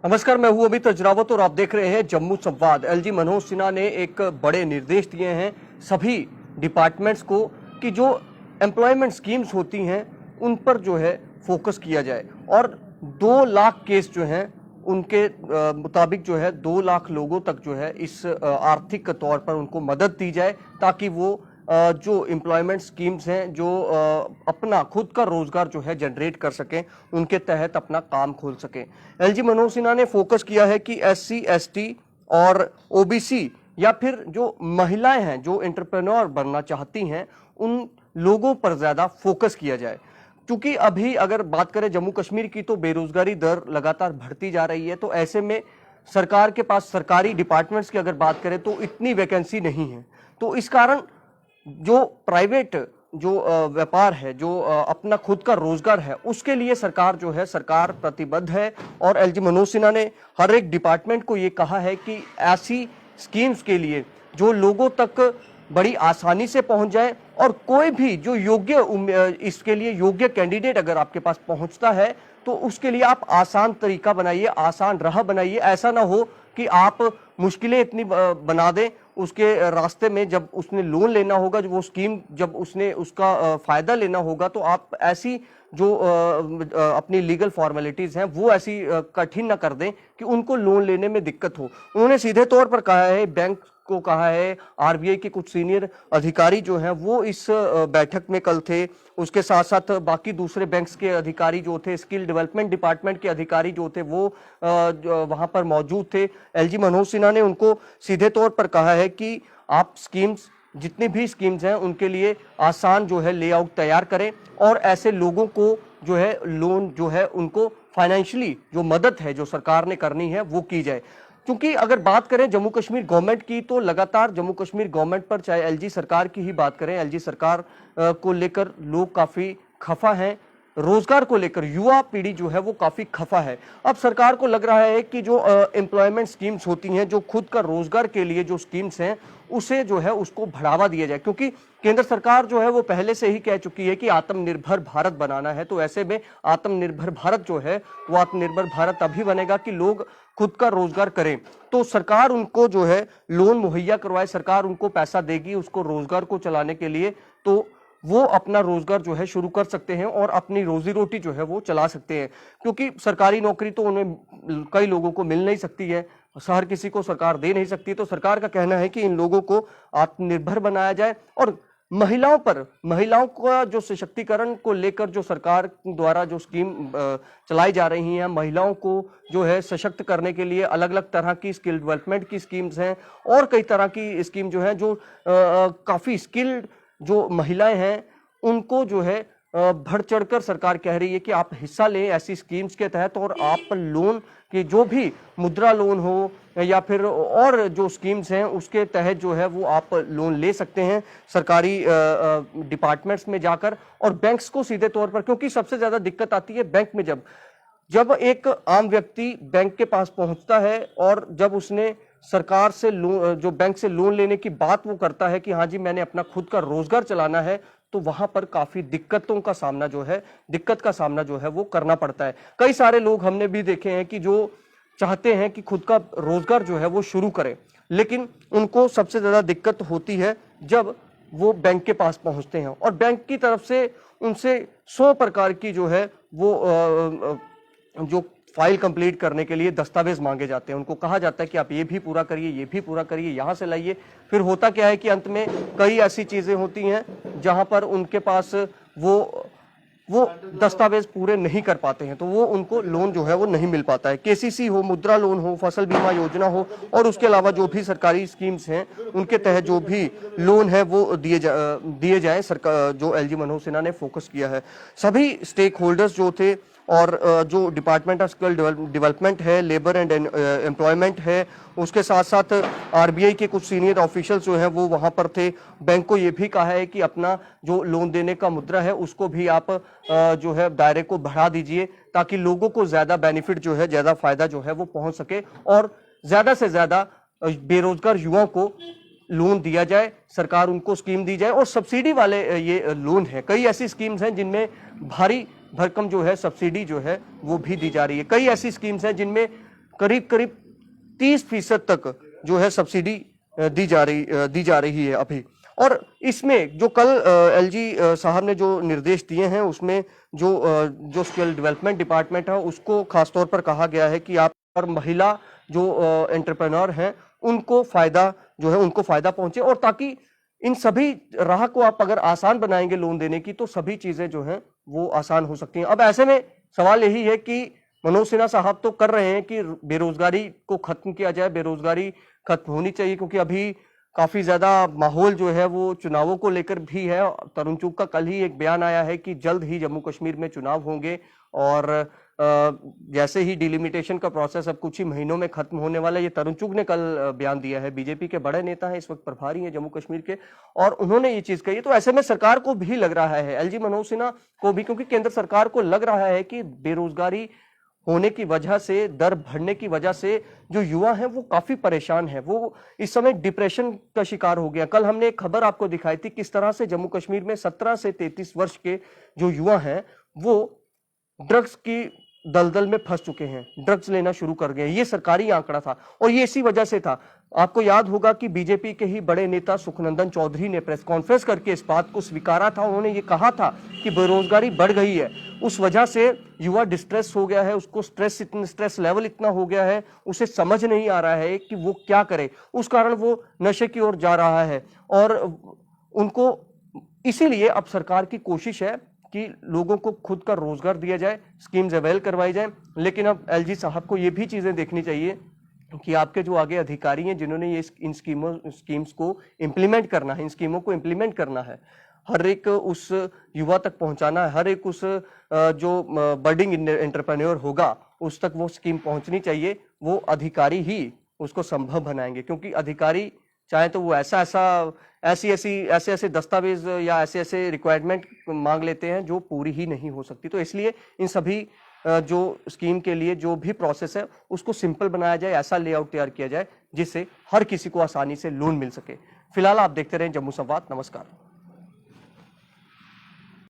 नमस्कार, मैं हूं अमित अजरावत और आप देख रहे हैं जम्मू संवाद। एलजी मनोज सिन्हा ने एक बड़े निर्देश दिए हैं सभी डिपार्टमेंट्स को कि जो एम्प्लॉयमेंट स्कीम्स होती हैं उन पर जो है फोकस किया जाए और 2 लाख केस जो हैं उनके मुताबिक जो है 2 लाख लोगों तक जो है इस आर्थिक तौर पर उनको मदद दी जाए ताकि वो जो एम्प्लॉयमेंट स्कीम्स हैं जो अपना खुद का रोजगार जो है जनरेट कर सकें, उनके तहत अपना काम खोल सकें। एलजी मनोज सिन्हा ने फोकस किया है कि एससी, एसटी और ओबीसी या फिर जो महिलाएं हैं जो एंटरप्रेन्योर बनना चाहती हैं उन लोगों पर ज्यादा फोकस किया जाए। क्योंकि अभी अगर बात करें जम्मू कश्मीर की तो बेरोजगारी दर लगातार बढ़ती जा रही है, तो ऐसे में सरकार के पास सरकारी डिपार्टमेंट्स की अगर बात करें तो इतनी वैकेंसी नहीं है। तो इस कारण जो प्राइवेट जो व्यापार है, जो अपना खुद का रोजगार है, उसके लिए सरकार जो है सरकार प्रतिबद्ध है। और एलजी मनोज सिन्हा ने हर एक डिपार्टमेंट को ये कहा है कि ऐसी स्कीम्स के लिए जो लोगों तक बड़ी आसानी से पहुंच जाए और कोई भी जो योग्य इसके लिए योग्य कैंडिडेट अगर आपके पास पहुंचता है तो उसके लिए आप आसान तरीका बनाइए, आसान राह बनाइए। ऐसा ना हो कि आप मुश्किलें इतनी बना दें उसके रास्ते में। जब उसने लोन लेना होगा, जो वो स्कीम जब उसने उसका फायदा लेना होगा, तो आप ऐसी जो अपनी लीगल फॉर्मेलिटीज हैं वो ऐसी कठिन ना कर दें कि उनको लोन लेने में दिक्कत हो। उन्होंने सीधे तौर पर कहा है, बैंक को कहा है, आरबीआई के कुछ सीनियर अधिकारी जो हैं वो इस बैठक में कल थे। उसके साथ साथ बाकी दूसरे बैंक्स के अधिकारी जो थे, स्किल डेवलपमेंट डिपार्टमेंट के अधिकारी जो थे वो वहां पर मौजूद थे। एलजी मनोज सिन्हा ने उनको सीधे तौर पर कहा है कि आप स्कीम्स, जितनी भी स्कीम्स हैं उनके लिए आसान जो है लेआउट तैयार करें और ऐसे लोगों को जो है लोन जो है उनको फाइनेंशियली जो मदद है जो सरकार ने करनी है वो की जाए। क्योंकि अगर बात करें जम्मू कश्मीर गवर्नमेंट की तो लगातार जम्मू कश्मीर गवर्नमेंट पर, चाहे एलजी सरकार की ही बात करें, एलजी सरकार को लेकर लोग काफी खफा हैं। रोजगार को लेकर युवा पीढ़ी जो है वो काफी खफा है। अब सरकार को लग रहा है कि जो एम्प्लॉयमेंट स्कीम्स होती हैं, जो खुद का रोजगार के लिए जो स्कीम्स हैं, उसे जो है उसको बढ़ावा दिया जाए। क्योंकि केंद्र सरकार जो है वो पहले से ही कह चुकी है कि आत्मनिर्भर भारत बनाना है। तो ऐसे में आत्मनिर्भर भारत जो है वो आत्मनिर्भर भारत अभी बनेगा कि लोग खुद का रोजगार करें। तो सरकार उनको जो है लोन मुहैया करवाए, सरकार उनको पैसा देगी उसको रोजगार को चलाने के लिए, तो वो अपना रोजगार जो है शुरू कर सकते हैं और अपनी रोजी रोटी जो है वो चला सकते हैं। क्योंकि सरकारी नौकरी तो उन्हें कई लोगों को मिल नहीं सकती है, हर किसी को सरकार दे नहीं सकती। तो सरकार का कहना है कि इन लोगों को आत्मनिर्भर बनाया जाए और महिलाओं का जो सशक्तिकरण को लेकर जो सरकार द्वारा जो स्कीम चलाई जा रही हैं, महिलाओं को जो है सशक्त करने के लिए अलग अलग तरह की स्किल डेवलपमेंट की स्कीम्स हैं और कई तरह की स्कीम जो है जो काफी स्किल्ड जो महिलाएं हैं उनको जो है बढ़ चढ़कर सरकार कह रही है कि आप हिस्सा लें ऐसी स्कीम्स के तहत और आप लोन के जो भी मुद्रा लोन हो या फिर और जो स्कीम्स हैं उसके तहत जो है वो आप लोन ले सकते हैं सरकारी डिपार्टमेंट्स में जाकर और बैंक्स को सीधे तौर पर। क्योंकि सबसे ज्यादा दिक्कत आती है बैंक में, जब एक आम व्यक्ति बैंक के पास पहुंचता है और जब उसने सरकार से लोन, जो बैंक से लोन लेने की बात वो करता है कि हाँ जी मैंने अपना खुद का रोजगार चलाना है, तो वहां पर काफी दिक्कत का सामना जो है वो करना पड़ता है। कई सारे लोग हमने भी देखे हैं कि जो चाहते हैं कि खुद का रोजगार जो है वो शुरू करें, लेकिन उनको सबसे ज्यादा दिक्कत होती है जब वो बैंक के पास पहुंचते हैं और बैंक की तरफ से उनसे 100 प्रकार की जो है वो जो फाइल कंप्लीट करने के लिए दस्तावेज मांगे जाते हैं। उनको कहा जाता है कि आप ये भी पूरा करिए, ये भी पूरा करिए, यहाँ से लाइए। फिर होता क्या है कि अंत में कई ऐसी चीजें होती हैं जहां पर उनके पास वो दस्तावेज पूरे नहीं कर पाते हैं, तो वो उनको लोन जो है वो नहीं मिल पाता है। केसीसी हो, मुद्रा लोन हो, फसल बीमा योजना हो और उसके अलावा जो भी सरकारी स्कीम्स हैं उनके तहत जो भी लोन है वो दिए जाए। सरकार जो एलजी मनोज सिन्हा ने फोकस किया है, सभी स्टेक होल्डर्स जो थे और जो डिपार्टमेंट ऑफ स्किल डेवलपमेंट है, लेबर एंड एम्प्लॉयमेंट है, उसके साथ साथ आरबीआई के कुछ सीनियर ऑफिशियल्स जो हैं वो वहां पर थे। बैंक को ये भी कहा है कि अपना जो लोन देने का मुद्रा है उसको भी आप जो है दायरे को बढ़ा दीजिए ताकि लोगों को ज्यादा बेनिफिट जो है, ज्यादा फायदा जो है वो पहुंच सके और ज्यादा से ज्यादा बेरोजगार युवाओं को लोन दिया जाए, सरकार उनको स्कीम दी जाए। और सब्सिडी वाले ये लोन है, कई ऐसी स्कीम्स हैं जिनमें भारी भरकम जो है सब्सिडी जो है वो भी दी जा रही है। कई ऐसी स्कीम्स हैं जिनमें करीब करीब 30% तक जो है सब्सिडी दी जा रही है अभी। और इसमें जो कल एलजी साहब ने जो निर्देश दिए हैं उसमें जो स्किल डेवलपमेंट डिपार्टमेंट है उसको खासतौर पर कहा गया है कि आप और महिला जो एंटरप्रेन्योर हैं उनको फायदा पहुंचे, और ताकि इन सभी राह को आप अगर आसान बनाएंगे लोन देने की तो सभी चीजें जो हैं वो आसान हो सकती हैं। अब ऐसे में सवाल यही है कि मनोज सिन्हा साहब तो कर रहे हैं कि बेरोजगारी को खत्म किया जाए, बेरोजगारी खत्म होनी चाहिए, क्योंकि अभी काफी ज्यादा माहौल जो है वो चुनावों को लेकर भी है। तरुण चुग का कल ही एक बयान आया है कि जल्द ही जम्मू कश्मीर में चुनाव होंगे, और जैसे ही डिलिमिटेशन का प्रोसेस अब कुछ ही महीनों में खत्म होने वाला है। ये तरुण चुग ने कल बयान दिया है, बीजेपी के बड़े नेता हैं, इस वक्त प्रभारी हैं जम्मू कश्मीर के, और उन्होंने ये चीज कही। तो ऐसे में सरकार को भी लग रहा है, एलजी मनोज सिन्हा को भी, क्योंकि केंद्र सरकार को लग रहा है कि बेरोजगारी होने की वजह से, दर बढ़ने की वजह से जो युवा हैं वो काफी परेशान है, वो इस समय डिप्रेशन का शिकार हो गया। कल हमने एक खबर आपको दिखाई थी किस तरह से जम्मू कश्मीर में 17 से 33 वर्ष के जो युवा हैं वो ड्रग्स की दलदल में फंस चुके हैं, ड्रग्स लेना शुरू कर गए। ये सरकारी आंकड़ा था, और ये इसी वजह से था। आपको याद होगा कि बीजेपी के ही बड़े नेता सुखनंदन चौधरी ने प्रेस कॉन्फ्रेंस करके इस बात को स्वीकारा था। उन्होंने ये कहा था कि बेरोजगारी बढ़ गई है, उस वजह से युवा डिस्ट्रेस हो गया है, उसको स्ट्रेस लेवल इतना हो गया है, उसे समझ नहीं आ रहा है कि वो क्या करे, उस कारण वो नशे की ओर जा रहा है। और उनको इसीलिए अब सरकार की कोशिश है कि लोगों को खुद का रोजगार दिया जाए, स्कीम्स अवेल करवाई जाए। लेकिन अब एलजी साहब को ये भी चीजें देखनी चाहिए कि आपके जो आगे अधिकारी हैं जिन्होंने ये इन स्कीम्स को इम्प्लीमेंट करना है, इन स्कीमों को इम्प्लीमेंट करना है, हर एक उस युवा तक पहुंचाना है, हर एक उस जो बर्डिंग एंटरप्रेन्योर होगा उस तक वो स्कीम पहुंचनी चाहिए। वो अधिकारी ही उसको संभव बनाएंगे, क्योंकि अधिकारी चाहे तो वो ऐसे दस्तावेज या ऐसे रिक्वायरमेंट मांग लेते हैं जो पूरी ही नहीं हो सकती। तो इसलिए इन सभी जो स्कीम के लिए जो भी प्रोसेस है उसको सिंपल बनाया जाए, ऐसा लेआउट तैयार किया जाए जिससे हर किसी को आसानी से लोन मिल सके। फिलहाल आप देखते रहें जम्मू संवाद। नमस्कार।